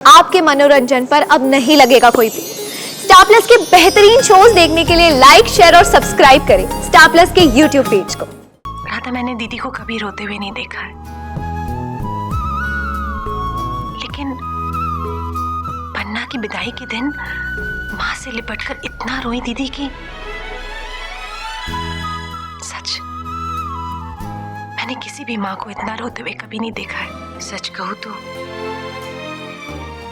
आपके मनोरंजन पर अब नहीं लगेगा कोई भी। स्टार प्लस के बेहतरीन शोज देखने के लिए लाइक, शेयर और सब्सक्राइब करें स्टार प्लस के यूट्यूब पेज को। राधा, मैंने दीदी को कभी रोते हुए नहीं देखा है, लेकिन पन्ना की विदाई के दिन माँ से लिपटकर इतना रोई दीदी की सच मैंने किसी भी माँ को इतना रोते हुए कभी नहीं देखा है। सच कहूँ तो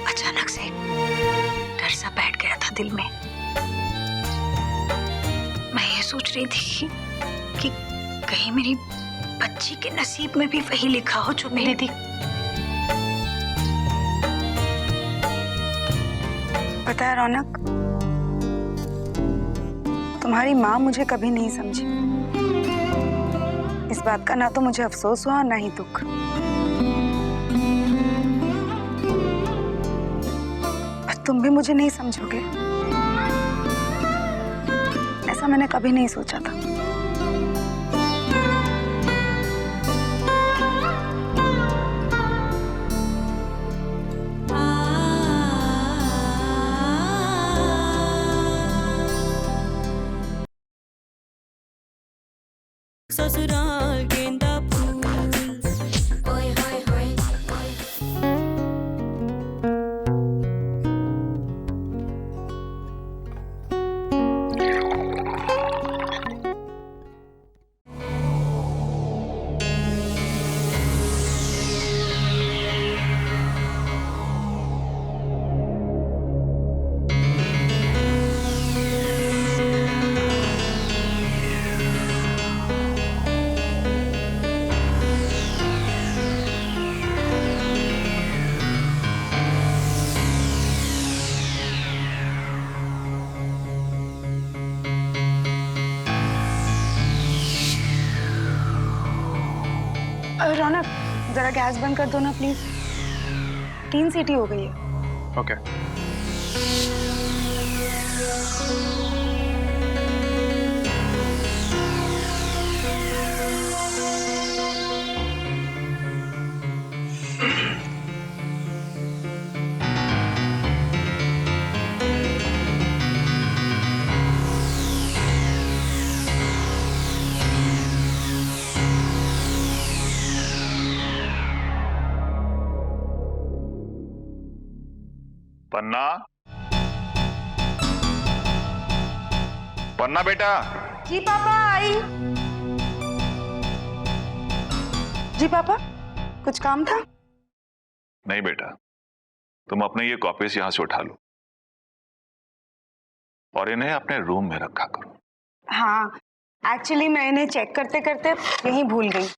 अचानक से डर सा बैठ गया था दिल में। मैं ये सोच रही थी कि कहीं मेरी बच्ची के नसीब में भी वही लिखा हो जो मेरे दी। पता है रौनक, तुम्हारी माँ मुझे कभी नहीं समझी। इस बात का ना तो मुझे अफसोस हुआ और ना ही दुख। पर तुम भी मुझे नहीं समझोगे, ऐसा मैंने कभी नहीं सोचा था। ससुराल गेंदा फूल ओए होए होए रौनक, जरा गैस बंद कर दो ना प्लीज। 3 सीटी हो गई है। ओके। पन्ना, पन्ना बेटा। जी पापा, आई। जी पापा, कुछ काम था? नहीं बेटा, तुम अपने ये कॉपीज यहां से उठा लो और इन्हें अपने रूम में रखा करो। हाँ, एक्चुअली मैं इन्हें चेक करते करते यहीं भूल गई।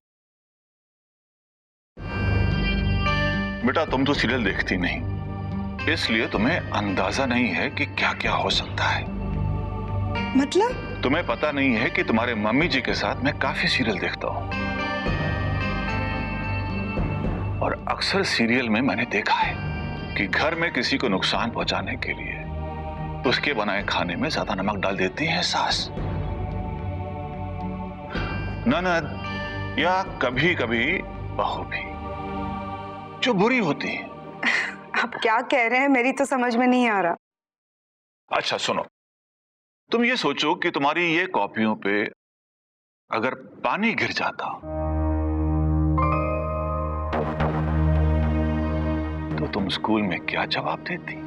बेटा, तुम तो सीरियल देखती नहीं, इसलिए तुम्हें अंदाजा नहीं है कि क्या क्या हो सकता है। मतलब? तुम्हें पता नहीं है कि तुम्हारे मम्मी जी के साथ मैं काफी सीरियल देखता हूं और अक्सर सीरियल में मैंने देखा है कि घर में किसी को नुकसान पहुंचाने के लिए उसके बनाए खाने में ज्यादा नमक डाल देती है सास, ननद या कभी कभी बहू भी, जो बुरी होती है। आप क्या कह रहे हैं, मेरी तो समझ में नहीं आ रहा। अच्छा सुनो, तुम ये सोचो कि तुम्हारी ये कॉपियों पे अगर पानी गिर जाता तो तुम स्कूल में क्या जवाब देती?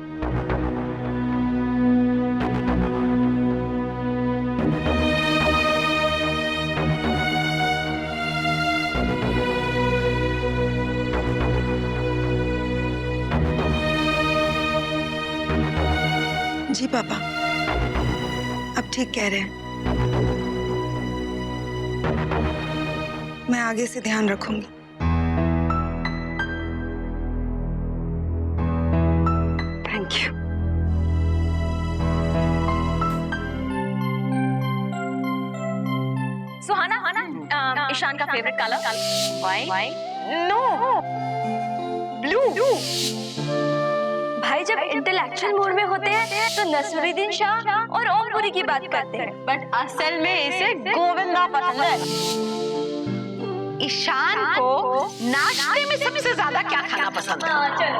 जी पापा, अब ठीक कह रहे हैं। मैं आगे से ध्यान रखूंगी। Thank you. सुहाना, ईशान का favourite colour white. No, blue. भाई जब इंटेलेक्चुअल मूड में होते हैं तो नसरुद्दीन शाह और ओमपुरी की बात करते हैं, बट असल में इसे गोविंदा पसंद है। ईशान को नाश्ते में सबसे ज्यादा क्या खाना पसंद है? चलो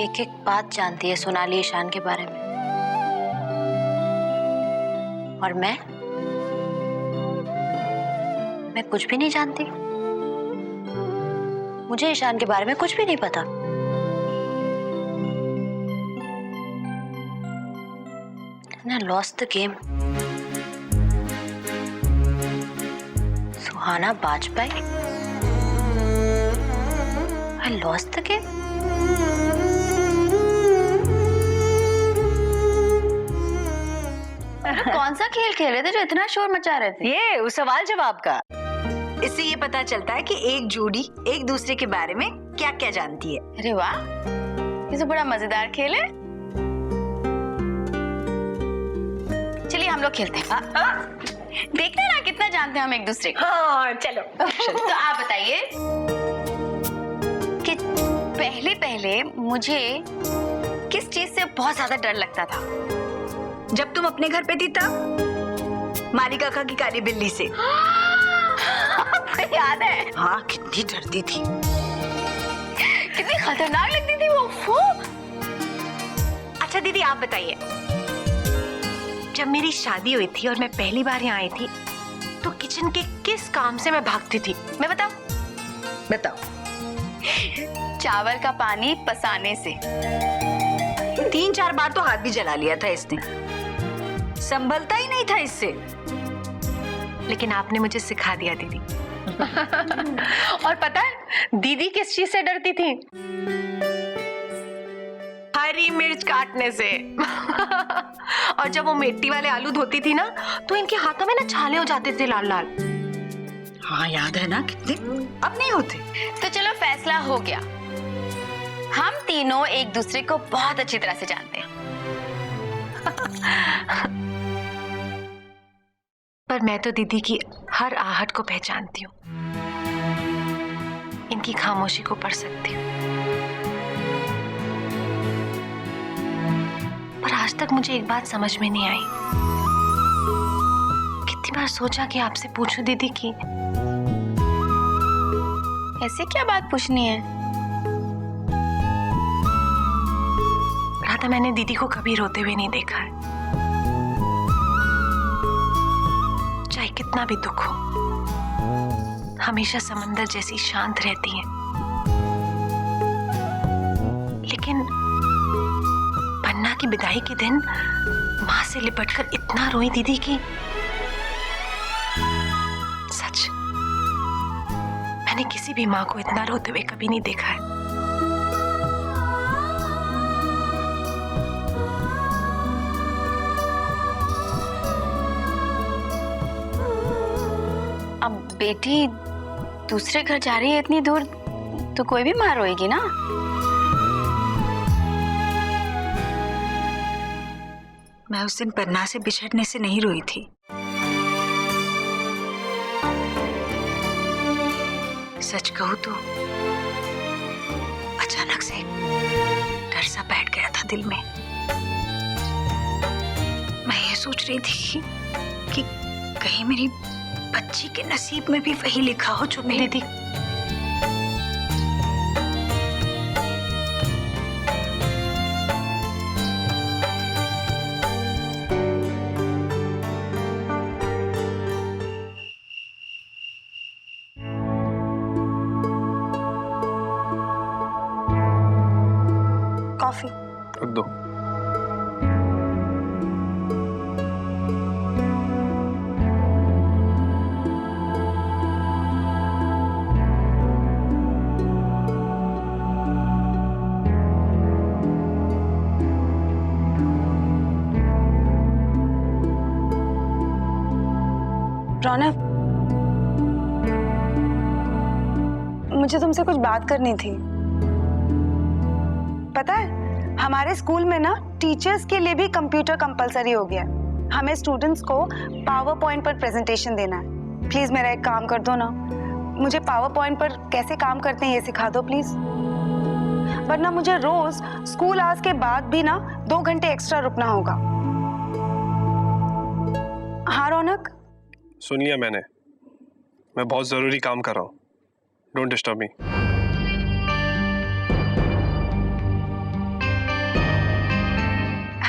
एक एक बात जानती है सोनाली ईशान के बारे में, और मैं कुछ भी नहीं जानती। मुझे ईशान के बारे में कुछ भी नहीं पता। I lost the game. Suhana Bajpayee, I lost the game. कौन सा खेल खेल रहे थे जो इतना शोर मचा रहे थे? ये उस सवाल जवाब का। इससे ये पता चलता है कि एक जोड़ी एक दूसरे के बारे में क्या क्या जानती है। अरे वाह, ये तो बड़ा मजेदार खेल है। चलिए हम लोग खेलते हैं। देखते हैं ना कितना जानते हैं हम एक दूसरे को। हाँ चलो। तो आप बताइए कि पहले पहले मुझे किस चीज से बहुत ज्यादा डर लगता था? जब तुम अपने घर पे थी तब मालिक काका की काली बिल्ली से। याद है? हाँ, कितनी डरती थी, कितनी खतरनाक लगती थी वो। अच्छा दीदी आप बताइए, जब मेरी शादी हुई थी और मैं पहली बार यहाँ आई थी तो किचन के किस काम से मैं भागती थी? मैं बताऊं? बताओ। चावल का पानी पसाने से। 3-4 बार तो हाथ भी जला लिया था इसने, संभलता ही नहीं था इससे, लेकिन आपने मुझे सिखा दिया दीदी। और पता है दीदी किस चीज से डरती थी? हरी मिर्च काटने से। और जब वो मिट्टी वाले आलू धोती थी ना तो इनके हाथों में ना छाले हो जाते थे लाल लाल। हाँ याद है ना, कितने, अब नहीं होते। तो चलो फैसला हो गया, हम तीनों एक दूसरे को बहुत अच्छी तरह से जानते हैं। पर मैं तो दीदी की हर आहट को पहचानती हूँ, इनकी खामोशी को पढ़ सकती हूँ। पर आज तक मुझे एक बात समझ में नहीं आई। कितनी बार सोचा कि आपसे पूछूं दीदी की। ऐसे क्या बात पूछनी है? राधा, मैंने दीदी को कभी रोते हुए नहीं देखा है, चाहे कितना भी दुख हो, हमेशा समंदर जैसी शांत रहती है। लेकिन पन्ना की विदाई के दिन माँ से लिपटकर इतना रोई दीदी की, सच मैंने किसी भी माँ को इतना रोते हुए कभी नहीं देखा है। अब बेटी दूसरे घर जा रही है इतनी दूर, तो कोई भी माँ रोएगी ना। मैं उस दिन पन्ना से बिछड़ने से नहीं रोई थी, सच कहूं तो अचानक से डर सा बैठ गया था दिल में। मैं ये सोच रही थी कि कहीं मेरी बच्ची के नसीब में भी वही लिखा हो जो मेरी दीदी, कॉफी दो। रौनक, मुझे तुमसे कुछ बात करनी थी। पता है हमारे स्कूल में ना टीचर्स के लिए भी कंप्यूटर कंपलसरी हो गया है। हमें स्टूडेंट्स को पावर पॉइंट पर प्रेजेंटेशन देना है। प्लीज मेरा एक काम कर दो ना, मुझे पावर पॉइंट पर कैसे काम करते हैं ये सिखा दो प्लीज। वरना मुझे रोज स्कूल आवर्स के बाद भी ना 2 घंटे एक्स्ट्रा रुकना होगा। हाँ रौनक? सुन लिया मैंने, मैं बहुत जरूरी काम कर रहा हूँ, डोंट डिस्टर्ब मी।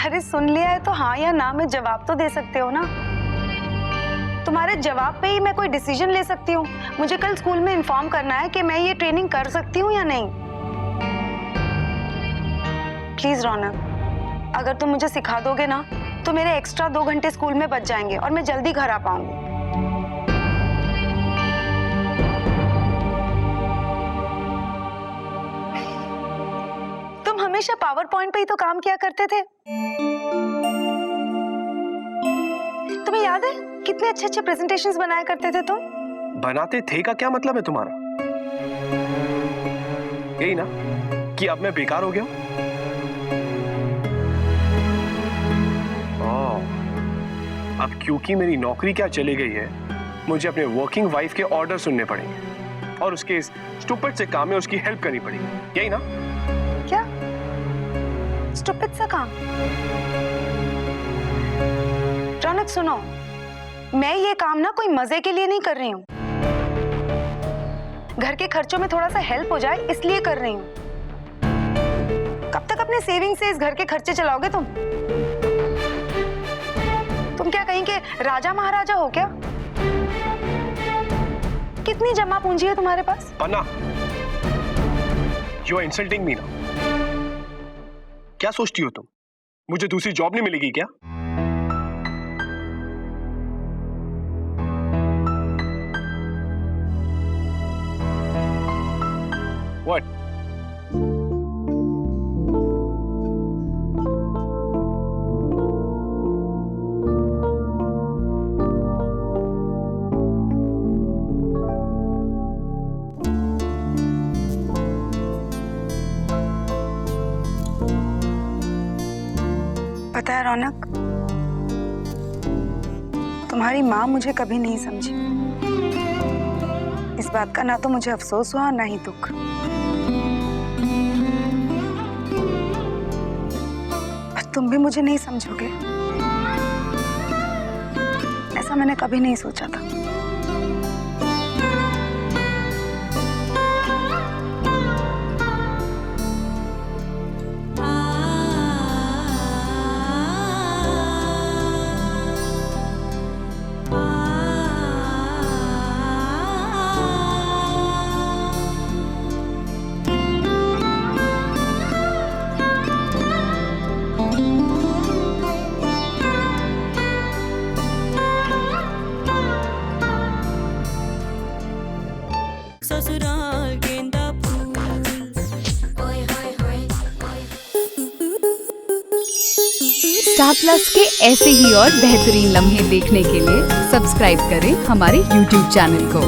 अरे सुन लिया है तो हाँ या ना में जवाब तो दे सकते हो ना। तुम्हारे जवाब पे ही मैं कोई डिसीजन ले सकती हूँ। मुझे कल स्कूल में इन्फॉर्म करना है कि मैं ये ट्रेनिंग कर सकती हूँ या नहीं। प्लीज रौनक, अगर तुम मुझे सिखा दोगे ना तो मेरे एक्स्ट्रा 2 घंटे स्कूल में बच जाएंगे और मैं जल्दी घर आ पाऊंगी। तुम हमेशा पावर पॉइंट पे ही तो काम किया करते थे। तुम्हें याद है कितने अच्छे अच्छे प्रेजेंटेशंस बनाया करते थे तुम? बनाते थे का क्या मतलब है तुम्हारा? यही ना कि अब मैं बेकार हो गया हूं? अब क्योंकि मेरी नौकरी क्या चली गई है, मुझे अपने वर्किंग वाइफ के ऑर्डर सुनने पड़ेंगे और उसके इस स्टूपिड से काम में उसकी हेल्प करनी पड़ेगी। यही ना? क्या स्टूपिड सा काम? रौनक सुनो, मैं ये काम ना कोई मजे के लिए नहीं कर रही हूँ। घर के खर्चों में थोड़ा सा हेल्प हो जाए इसलिए कर रही हूँ। कब तक अपने सेविंग से इस घर के खर्चे चलाओगे तुम? तुम क्या कहीं के राजा महाराजा हो क्या? कितनी जमा पूंजी है तुम्हारे पास? पन्ना, यू आर इंसल्टिंग मी ना। क्या सोचती हो तुम, मुझे दूसरी जॉब नहीं मिलेगी क्या? What? पता है रौनक, तुम्हारी माँ मुझे कभी नहीं समझी। इस बात का ना तो मुझे अफसोस हुआ ना ही दुख। पर तुम भी मुझे नहीं समझोगे, ऐसा मैंने कभी नहीं सोचा था। ससुराल गेंदा फूल, ओए होए होए ओए। स्टार प्लस के ऐसे ही और बेहतरीन लम्हे देखने के लिए सब्सक्राइब करें हमारे YouTube चैनल को।